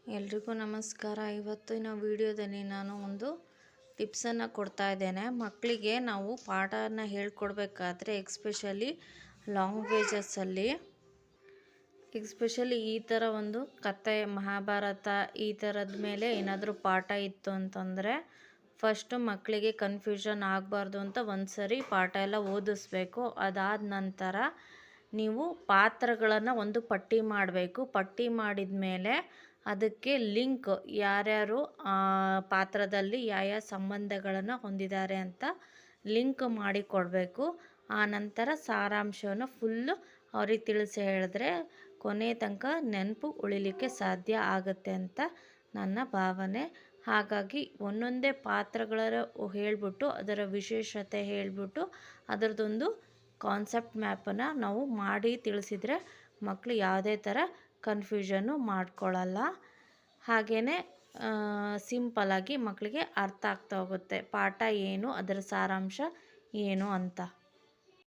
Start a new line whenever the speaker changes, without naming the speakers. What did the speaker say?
ಎಲ್ರಿಗೂ ನಮಸ್ಕಾರ. ಇವತ್ತಿನ ವಿಡಿಯೋದಲ್ಲಿ ನಾನು ಒಂದು ಟಿಪ್ಸನ್ನು ಕೊಡ್ತಾ ಇದ್ದೇನೆ. ಮಕ್ಕಳಿಗೆ ನಾವು ಪಾಠನ ಹೇಳ್ಕೊಡ್ಬೇಕಾದ್ರೆ ಎಕ್ಸ್ಪೆಷಲಿ ಲ್ಯಾಂಗ್ವೇಜಸ್ಸಲ್ಲಿ ಈ ಥರ ಒಂದು ಕತೆ ಮಹಾಭಾರತ ಈ ಥರದ ಮೇಲೆ ಏನಾದರೂ ಪಾಠ ಇತ್ತು ಅಂತಂದರೆ ಫಸ್ಟು ಮಕ್ಕಳಿಗೆ ಕನ್ಫ್ಯೂಷನ್ ಆಗಬಾರ್ದು ಅಂತ ಒಂದು ಸರಿ ಪಾಠ ಎಲ್ಲ ಓದಿಸ್ಬೇಕು. ಅದಾದ ನಂತರ ನೀವು ಪಾತ್ರಗಳನ್ನು ಒಂದು ಪಟ್ಟಿ ಮಾಡಬೇಕು. ಪಟ್ಟಿ ಮಾಡಿದ ಮೇಲೆ ಅದಕ್ಕೆ ಲಿಂಕ್ ಯಾರ್ಯಾರು ಪಾತ್ರದಲ್ಲಿ ಯಾವ ಸಂಬಂಧಗಳನ್ನು ಹೊಂದಿದ್ದಾರೆ ಅಂತ ಲಿಂಕ್ ಮಾಡಿ ಕೊಡಬೇಕು. ಆ ನಂತರ ಸಾರಾಂಶವನ್ನು ಫುಲ್ಲು ಅವ್ರಿಗೆ ತಿಳಿಸಿ ಹೇಳಿದ್ರೆ ಕೊನೆ ತನಕ ನೆನಪು ಉಳಿಲಿಕ್ಕೆ ಸಾಧ್ಯ ಆಗುತ್ತೆ ಅಂತ ನನ್ನ ಭಾವನೆ. ಹಾಗಾಗಿ ಒಂದೊಂದೇ ಪಾತ್ರಗಳ ಹೇಳಿಬಿಟ್ಟು ಅದರ ವಿಶೇಷತೆ ಹೇಳಿಬಿಟ್ಟು ಅದರದ್ದೊಂದು ಕಾನ್ಸೆಪ್ಟ್ ಮ್ಯಾಪನ್ನು ನಾವು ಮಾಡಿ ತಿಳಿಸಿದರೆ ಮಕ್ಕಳು ಯಾವುದೇ ಥರ ಕನ್ಫ್ಯೂಷನ್ನು ಮಾಡ್ಕೊಳ್ಳಲ್ಲ. ಹಾಗೆಯೇ ಸಿಂಪಲಾಗಿ ಮಕ್ಕಳಿಗೆ ಅರ್ಥ ಆಗ್ತಾ ಹೋಗುತ್ತೆ ಪಾಠ ಏನು, ಅದರ ಸಾರಾಂಶ ಏನು ಅಂತ.